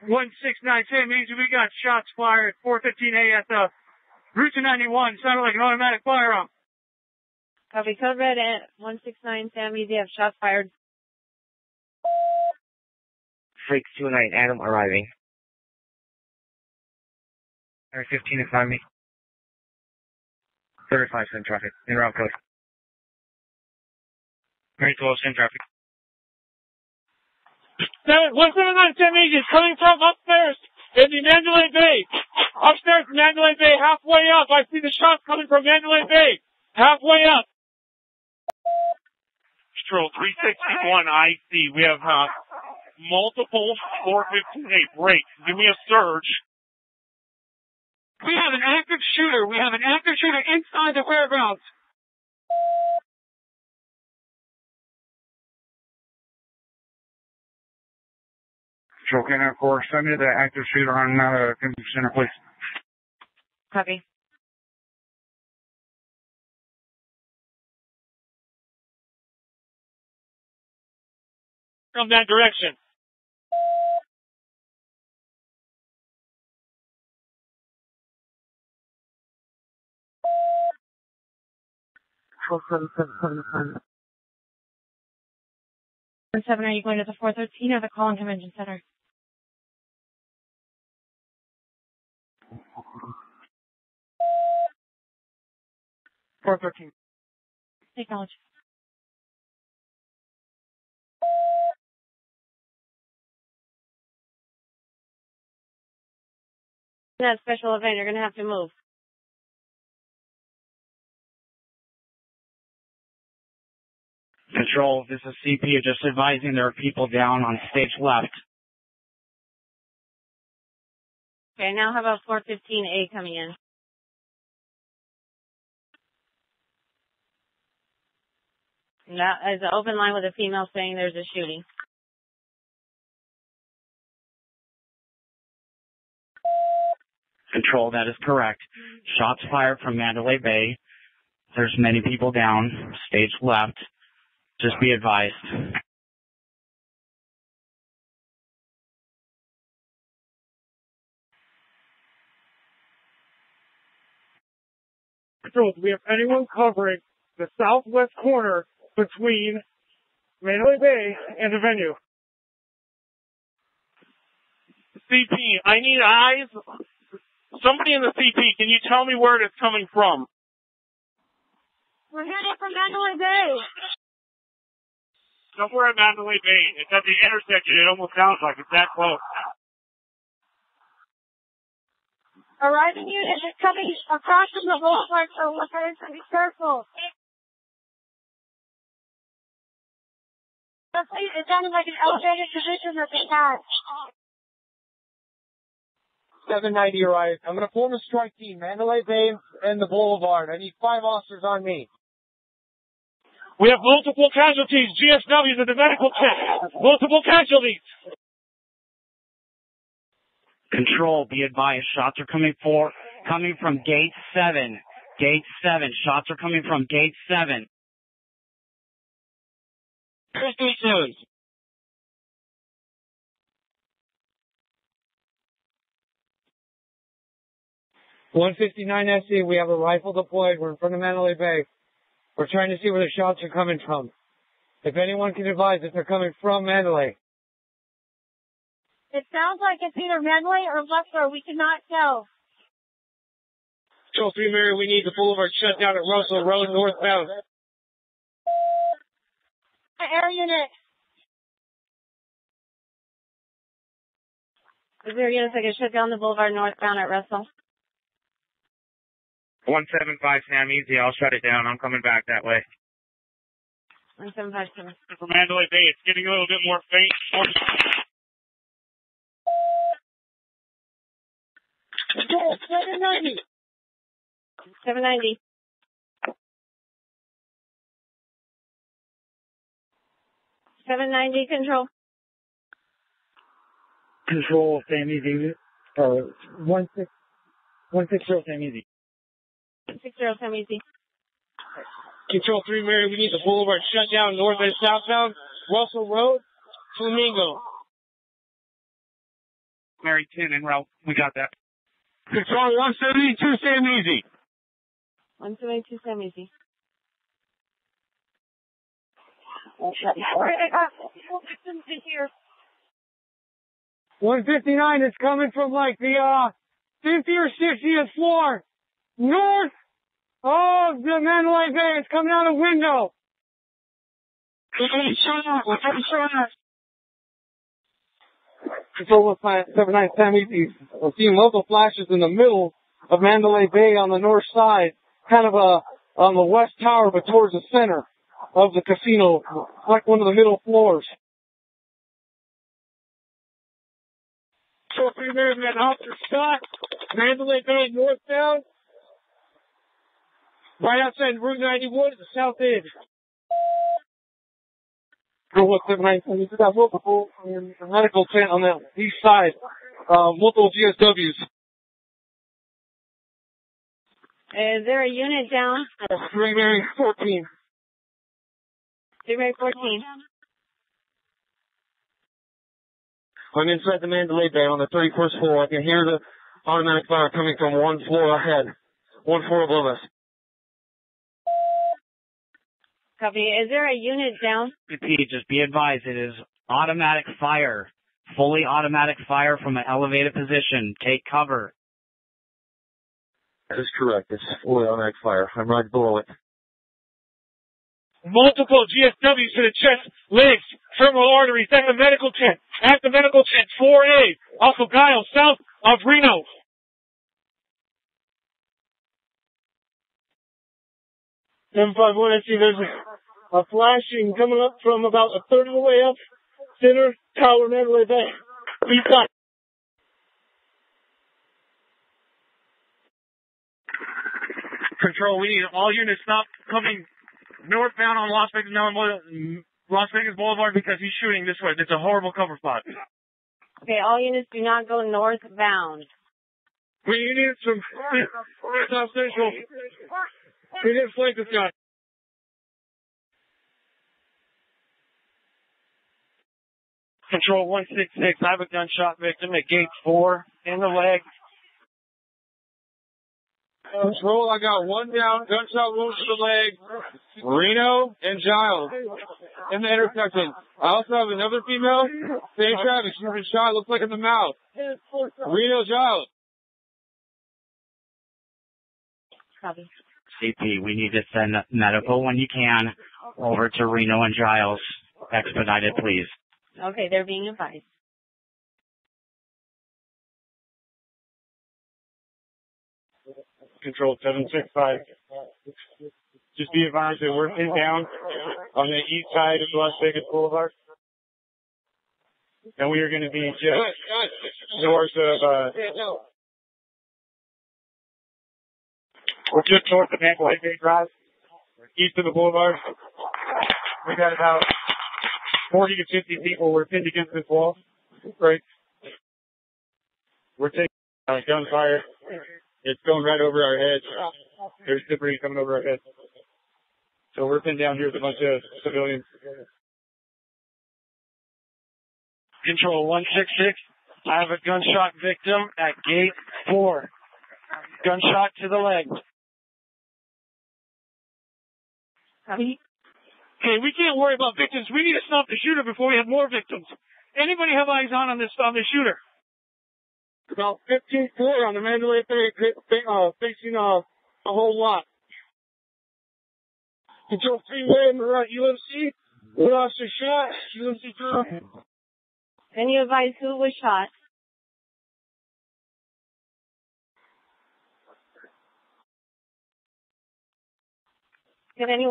169 Sam Easy, we got shots fired 4:15 at the Route 291. Sounded like an automatic firearm. Copy. Code red at 169 Sam Easy. Have shots fired. Freaks 29 Adam arriving. 15 in front of me. 35 in traffic. In route code. Very close in traffic. 179 Sam Easy is coming from upstairs in the Mandalay Bay. Upstairs in Mandalay Bay, halfway up. I see the shots coming from Mandalay Bay. Halfway up. Control 361 IC. We have multiple 415A breaks. Give me a surge. We have an active shooter. We have an active shooter inside the whereabouts. Control Canada 4, send me to the active shooter on Convention Center, please. Copy. From that direction. Seven, are you going to the 413 or the Collin Convention Center? .413. Acknowledge. That special event, you're going to have to move. Control, this is CP. Just advising there are people down on stage left. Okay, now how about 415A coming in? That is an open line with a female saying there's a shooting. Control, that is correct. Shots fired from Mandalay Bay. There's many people down, stage left. Just be advised. Control, do we have anyone covering the southwest corner between Mandalay Bay and the venue? CP, I need eyes. Somebody in the CP, can you tell me where it's coming from? We're headed from Mandalay Bay. Somewhere at Mandalay Bay. It's at the intersection. It almost sounds like it's that close. Arriving unit is coming across from the boulevard, so we're going to be careful. It sounded like an elevated position that they had. 790 arrived. I'm going to form a strike team, Mandalay Bay and the Boulevard. I need 5 officers on me. We have multiple casualties. GSW's at the medical tent. Multiple casualties. Control, be advised. Shots are coming from gate 7. Gate 7. Shots are coming from gate 7. 337. .159 SC, we have a rifle deployed. We're in front of Mandalay Bay. We're trying to see where the shots are coming from. If anyone can advise if they're coming from Mandalay. It sounds like it's either Mandalay or Luxor. We cannot tell. Control 3 Mary, we need the boulevard shut down at Russell Road northbound. Air unit. Is there units that can shut down the boulevard northbound at Russell? 175 Sam Easy. I'll shut it down. I'm coming back that way. 1757. From Mandalay Bay, it's getting a little bit more faint. 790. 790. Control. Control Sam Easy. 160 Sam Easy. 60 Sam Easy. Control 3 Mary, we need the boulevard shut down north and southbound. Russell Road, Flamingo. Mary 10 en route. We got that. Control 172, Sam Easy. 172, Sam Easy. 159 is coming from like the 50th or 60th floor, north of the Mandalay Bay. It's coming out a window. Control 179 Sam Easy. We're seeing local flashes in the middle of Mandalay Bay on the north side, kind of on the west tower, but towards the center of the casino, like one of the middle floors. So there's an officer shot, Mandalay Bay northbound, right outside Route 91 at the south end. Control 179, we got multiple medical tent on the east side, multiple GSWs. Is there a unit down? 3 Mary 14. 3 Mary 14. I'm inside the Mandalay Bay on the 31st floor. I can hear the automatic fire coming from one floor ahead, one floor above us. Copy. Is there a unit down? Repeat, just be advised, it is automatic fire, fully automatic fire from an elevated position. Take cover. That is correct. It's fully automatic fire. I'm right below it. Multiple GSWs to the chest, legs, femoral arteries, at the medical tent. At the medical tent, 4A, off of Guile, south of Reno. M51, I see there's a flashing coming up from about a third of the way up, center tower, Mandalay Bay. East side. Control, we need all units stop coming northbound on Las Vegas Boulevard because he's shooting this way. It's a horrible cover spot. Okay, all units do not go northbound. We need some South Central. We need to flank this guy. Control 166, I have a gunshot victim at gate 4 in the leg. Control, I got one down, gunshot wound to the leg, Reno and Giles in the intersection. I also have another female, same traffic, she's been shot, looks like in the mouth. Reno, Giles. Copy. CP, we need to send medical when you can over to Reno and Giles. Expedited, please. Okay, they're being advised. Control 765. Just be advised that we're in down on the east side of Las Vegas Boulevard. And we are going to be just north of, we're just north of Mandalay Bay Drive, east of the boulevard. We got about 40 to 50 people. We're pinned against this wall. Right. We're taking gunfire. It's going right over our heads. There's debris coming over our heads. So we're pinned down here with a bunch of civilians. Control 166. I have a gunshot victim at gate 4. Gunshot to the leg. Copy. Okay, we can't worry about victims. We need to stop the shooter before we have more victims. Anybody have eyes on this shooter? About 15th floor on the Mandalay Bay, facing a whole lot. Control 3-way on the right, UMC. One officer shot, UMC drill. Can you advise who was shot? Can any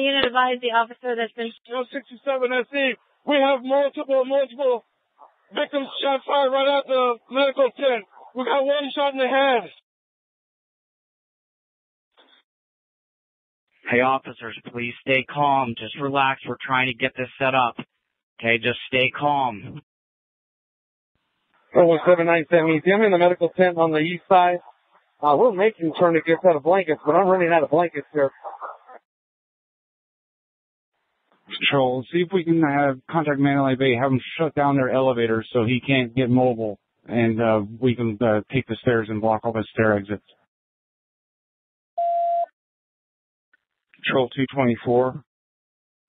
unit advise the officer that's been... 67 SE. We have multiple victims shot fired right at the medical tent. We got one shot in the head. Hey, officers, please stay calm. Just relax. We're trying to get this set up. Okay, just stay calm. 179 Easy. I'm in the medical tent on the east side. We're making tourniquets out of blankets, but I'm running out of blankets here. Control, see if we can contact Mandalay Bay, have them shut down their elevators so he can't get mobile, and we can take the stairs and block all the stair exits. Control 224,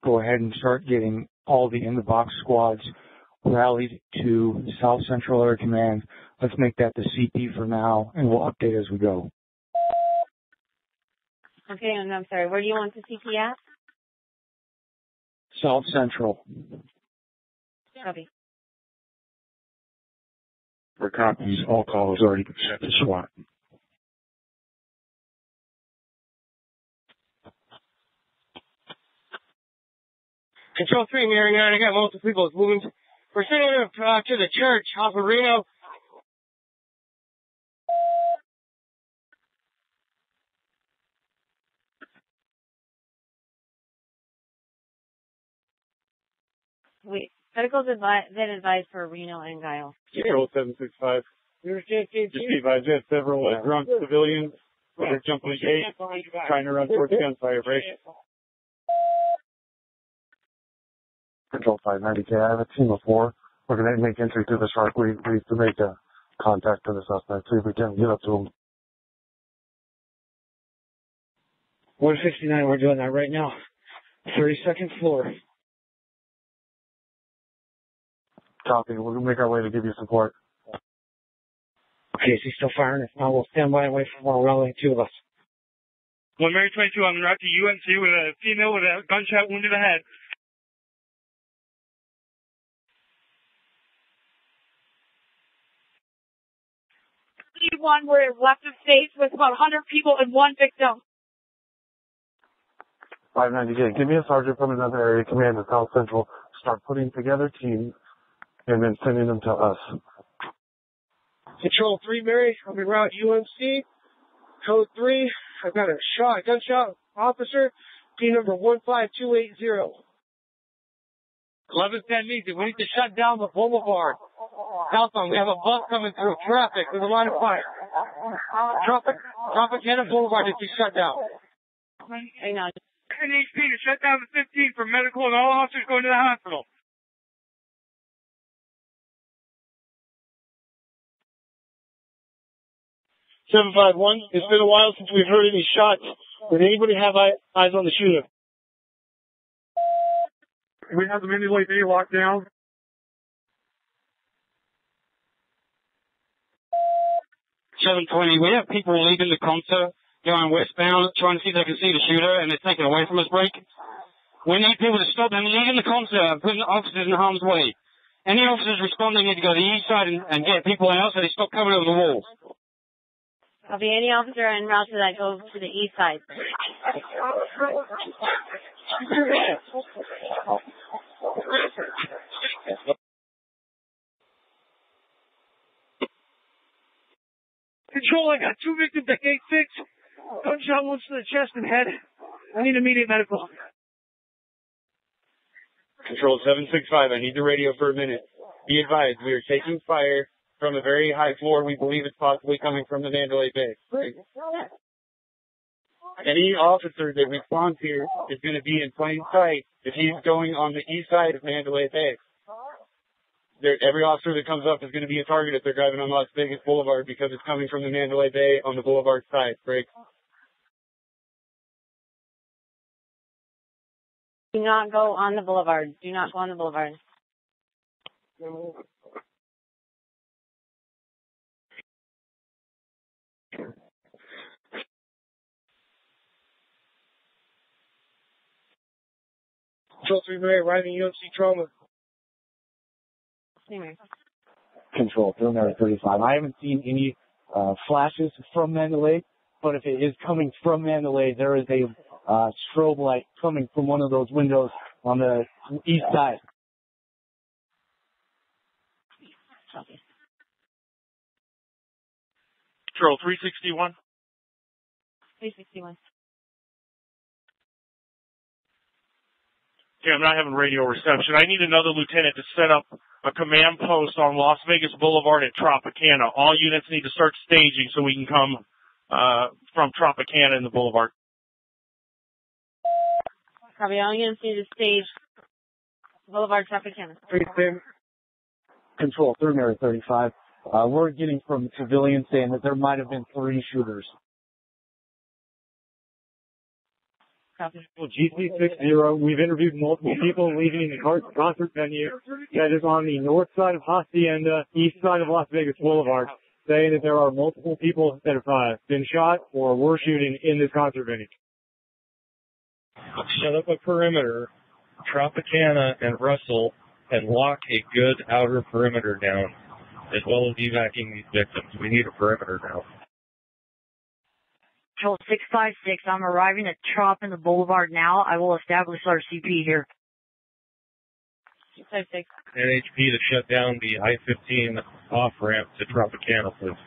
go ahead and start getting all the in-the-box squads rallied to South Central Air Command. Let's make that the CP for now, and we'll update as we go. Okay, and I'm sorry, where do you want the CP at? South Central. Copy. For copies, all calls already been sent to SWAT. Control 3, Mary 9, I got multiple people moving. We're sending them to the church off of Reno. Wait, medical's been advised for Reno and Guile. Control 765. Just be advised, we have several drunk civilians that are jumping the gate, trying to run towards gunfire break. Control 590K, I have a team of 4. We're going to make entry through the shark. We need to make a contact to the suspect, see if we can get up to him. 169, we're doing that right now. 32nd floor. Copy, we're going to make our way to give you support. Okay, is he still firing? If not, we'll stand by and wait for more rallying, 2 of us. 1 Mary 22, I'm en route to UNC with a female with a gunshot wound to the head. One where it left of stage with about 100 people and 1 victim. 590K, give me a sergeant from another area command at South Central. Start putting together teams and then sending them to us. Control 3, Mary, I'm en route UNC. Code 3, I've got a gunshot officer, team number 15280. 1110 needs it. We need to shut down the boulevard. Southbound, we have a bus coming through. Traffic, there's a line of fire. Tropicana Boulevard needs to be shut down. Hang on. NHP to shut down the 15 for medical and all officers going to the hospital. It's been a while since we've heard any shots. Does anybody have eyes on the shooter? We have the Mandalay Bay locked down. 720, we have people leaving the concert, going westbound, trying to see if they can see the shooter, and they're taken away from us, break. We need people to stop them leaving the concert, putting officers in harm's way. Any officers responding need to go to the east side and get people out so they stop coming over the walls. I'll be any officer en route to that go to the east side. Control, I got 2 victims at gate 6. Gunshot wounds to the chest and head. I need immediate medical. Control 765, I need the radio for a minute. Be advised, we are taking fire from a very high floor. We believe it's possibly coming from the Mandalay Bay. Any officer that responds here is going to be in plain sight if he's going on the east side of Mandalay Bay. Every officer that comes up is going to be a target if they're driving on Las Vegas Boulevard because it's coming from the Mandalay Bay on the Boulevard side. Break. Do not go on the boulevard. Do not go on the boulevard. Control 3, Mary, arriving UNC trauma. Control, Preliminary 35. I haven't seen any flashes from Mandalay, but if it is coming from Mandalay, there is a strobe light coming from one of those windows on the east side. Control 361. 361. Okay, I'm not having radio reception. I need another lieutenant to set up a command post on Las Vegas Boulevard at Tropicana. All units need to start staging so we can come from Tropicana in the Boulevard. Copy. All units need to stage Boulevard, Tropicana. Control, 3 Mary 35. We're getting from civilians saying that there might have been 3 shooters. GC60, we've interviewed multiple people leaving the concert venue that is on the north side of Hacienda, east side of Las Vegas Boulevard, saying that there are multiple people that have been shot or were shooting in this concert venue. Set up a perimeter, Tropicana and Russell, and lock a good outer perimeter down, as well as evacuating these victims. We need a perimeter now. Control 656, I'm arriving at Trop in the Boulevard now. I will establish our CP here. 656. NHP to shut down the I-15 off-ramp to Tropicana, please.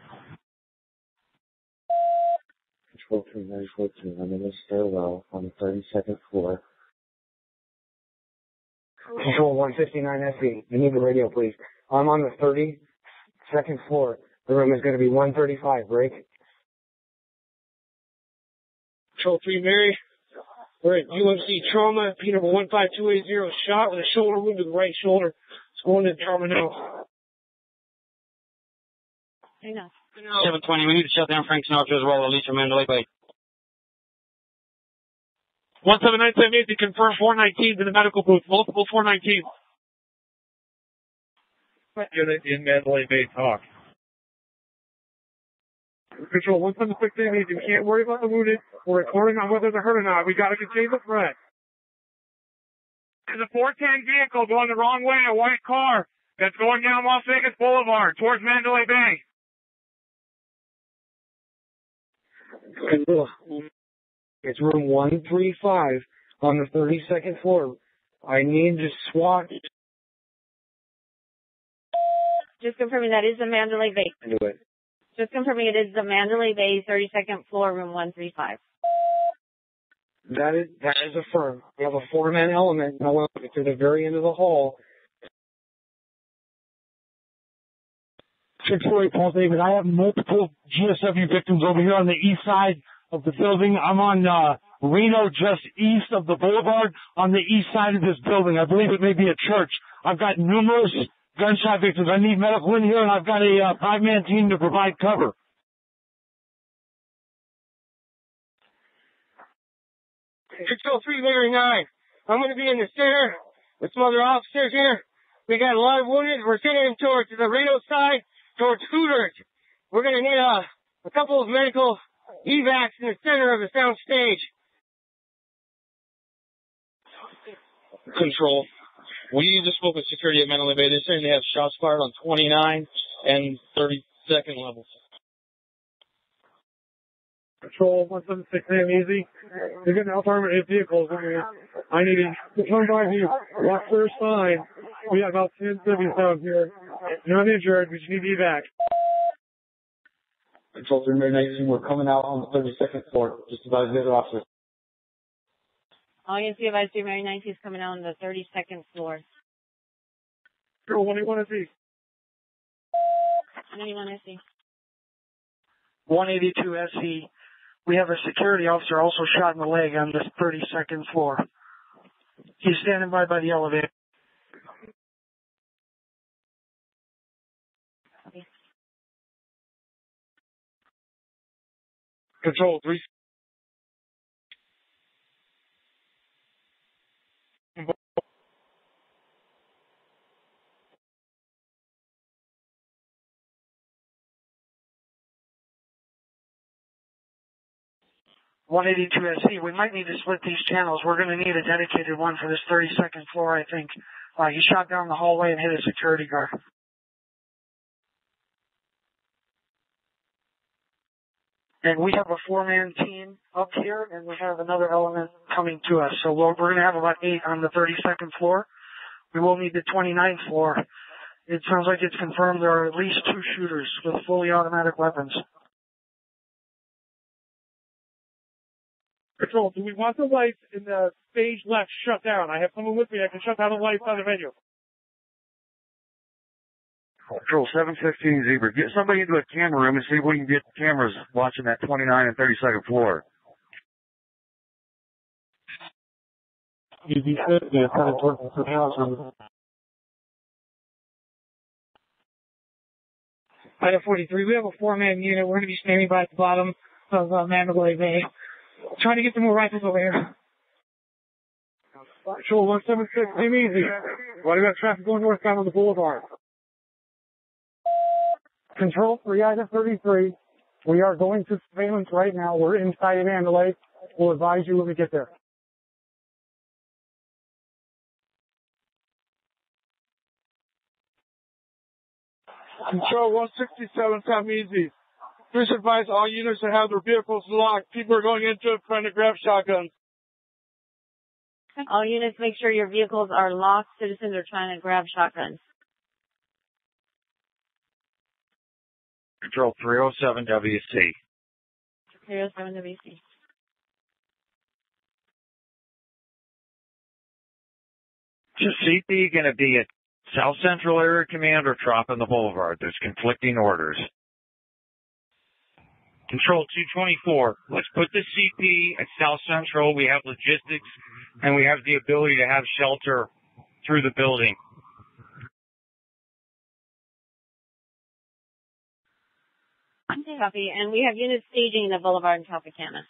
Control 3942, I'm in the stairwell on the 32nd floor. Control 159 SE, I need the radio, please. I'm on the 32nd floor. The room is going to be 135, break. Control 3 Mary. We're at UMC Trauma, P number 15280, shot with a shoulder wound to the right shoulder. It's going to trauma now. 720, we need to shut down Frank Sinatra as well, Alicia Mandalay Bay. 17978 to confirm 419 to the medical booth, multiple 419. Unit in Mandalay Bay, talk. Control 176 you can't worry about the wounded. We're reporting on whether they're hurt or not. We got to contain the threat. There's a 410 vehicle going the wrong way, a white car that's going down Las Vegas Boulevard towards Mandalay Bay. It's room 135 on the 32nd floor. I need to SWAT. Just confirming that is the Mandalay Bay. Do it. Just confirming it is the Mandalay Bay, 32nd floor, room 135. That is affirmed. We have a 4-man element. Now we're to the very end of the hall. 648 Paul David. I have multiple GSW victims over here on the east side of the building. I'm on Reno, just east of the boulevard, on the east side of this building. I believe it may be a church. I've got numerous gunshot victims. I need medical in here, and I've got a 5-man team to provide cover. Control 3 Mary 9. I'm going to be in the center with some other officers here. We got a lot of wounded. We're sending them towards the Reno side, towards Hooters. We're going to need a couple of medical evacs in the center of the sound stage. Control. We just spoke with security at Mandalay Bay. They're saying they have shots fired on 29 and 32nd levels. Control 176 easy. They're getting out-armored vehicles in here. I need to come by here. Watch their sign. We got about 10 civvies down here. You're not injured. We just need evac. Control 3 Mary 19, we're coming out on the 32nd floor, just about the other officers. All you can see about 3 Mary 19 is coming out on the 32nd floor. Control 181 SE. 181 SE. 182 SE. We have a security officer also shot in the leg on the 32nd floor. He's standing by the elevator. Control 3. SE. We might need to split these channels. We're going to need a dedicated one for this 32nd floor, I think. He shot down the hallway and hit a security guard. And we have a 4-man team up here, and we have another element coming to us. So we're going to have about 8 on the 32nd floor. We will need the 29th floor. It sounds like it's confirmed there are at least 2 shooters with fully automatic weapons. Control, do we want the lights in the stage left shut down? I have someone with me that can shut down the lights on the venue. Control 715 Zebra. Get somebody into a camera room and see if we can get cameras watching that 29 and 32nd floor. Easy 50, it's headed towards the house. Item 43, we have a 4-man unit. We're going to be standing by at the bottom of Mandalay Bay. Trying to get some more rifles over here. Patrol 176, aim easy. Why do we have traffic going northbound on the boulevard? Control 3, item 33. We are going to surveillance right now. We're inside of Mandalay. We'll advise you when we get there. Control 167, come easy. Please advise all units to have their vehicles locked. People are going into it trying to grab shotguns. All units, make sure your vehicles are locked. Citizens are trying to grab shotguns. Control 307 WC. 307 WC. Is CP going to be at South Central Area Command or Trop on the Boulevard? There's conflicting orders. Control 224, let's put the CP at South Central. We have logistics and we have the ability to have shelter through the building. Copy. And we have units staging the Boulevard in Tropicana.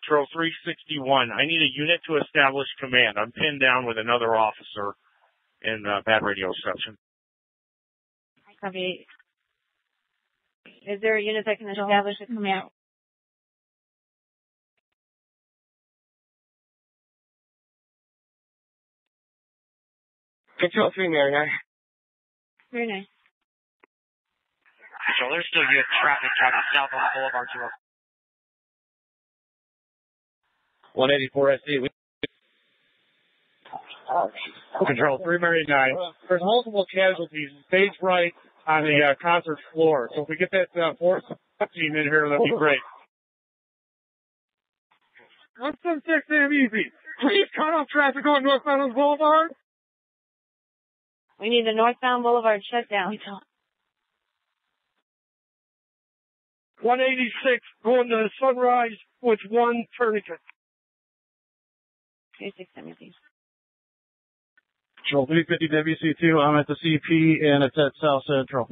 Control 361, I need a unit to establish command. I'm pinned down with another officer in bad radio reception. Copy. Is there a unit that can establish a command? Control 3, Mary 9. Very nice. So there's still good traffic traffic south on Boulevard 184 SD. Control 3 Mary 9. There's multiple casualties stage right on the concert floor. So if we get that force team in here, that'd be great. 176, damn easy. Please cut off traffic going northbound on the boulevard. We need the northbound Boulevard shutdown. 186 going to Sunrise with one tourniquet. 2670. Control 350 WC2, I'm at the CP and it's at South Central.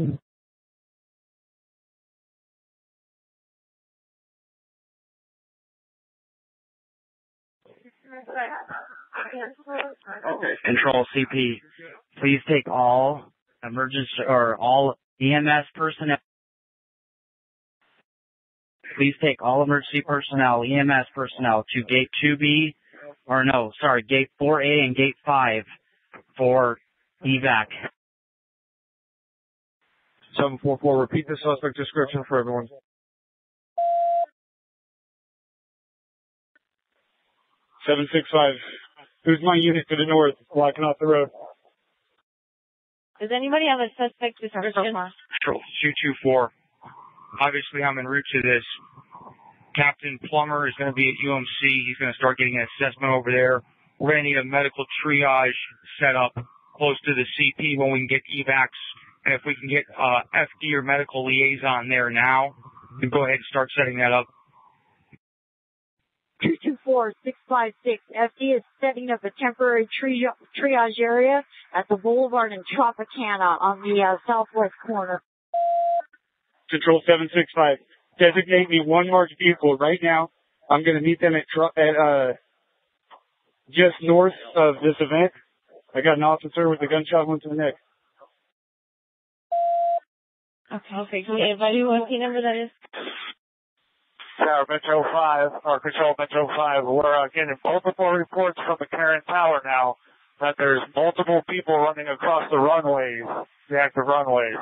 Okay. Control CP, please take all emergency or all EMS personnel. Please take all emergency personnel, EMS personnel to gate 2B, or no, sorry, gate 4A and gate 5 for evac. 744, repeat the suspect description for everyone. Seven 765. Who's my unit to the north blocking off the road? Does anybody have a suspect description? Control 224. Obviously, I'm en route to this. Captain Plummer is going to be at UMC. He's going to start getting an assessment over there. We're going to need a medical triage set up close to the CP when we can get evacs. And if we can get FD or medical liaison there now, we can go ahead and start setting that up. 224-656. FD is setting up a temporary triage area at the Boulevard in Tropicana on the southwest corner. Control 765. Designate me one marked vehicle right now. I'm going to meet them at just north of this event. I got an officer with a gunshot wound to the neck. Okay. Can we invite you what number that is? Tower Metro 5, or Control Metro 5, we're getting multiple reports from the Karen Tower now that there's multiple people running across the runways, the active runways.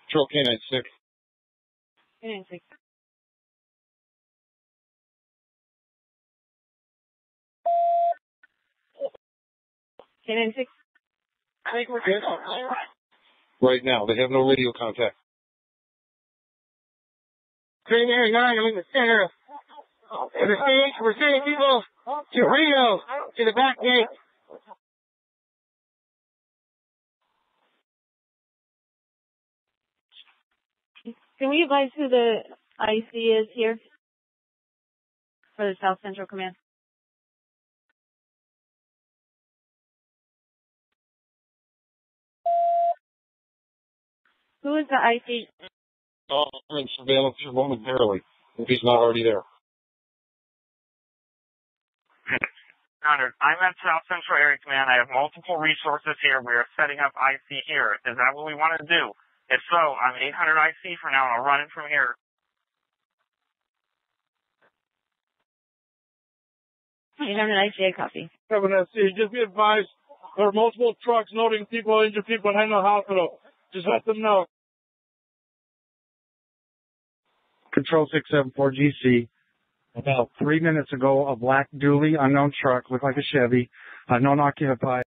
Control K96. K96. K96. I think we're good. Right now, they have no radio contact. 3 Mary 9, I'm in the center. We're sending people to Rio, to the back gate. Can we advise who the IC is here for the South Central Command? Who is the IC? I'm in surveillance here momentarily, if he's not already there. Conrad, I'm at South Central Area Command. I have multiple resources here. We are setting up IC here. Is that what we want to do? If so, I'm 800 IC for now, and I'll run it from here. 800 IC, copy. 7 SC, just be advised, there are multiple trucks loading people, injured people, and heading to the hospital. Just let them know. Control 674 GC. About 3 minutes ago, a black dually unknown truck, looked like a Chevy, unknown occupied.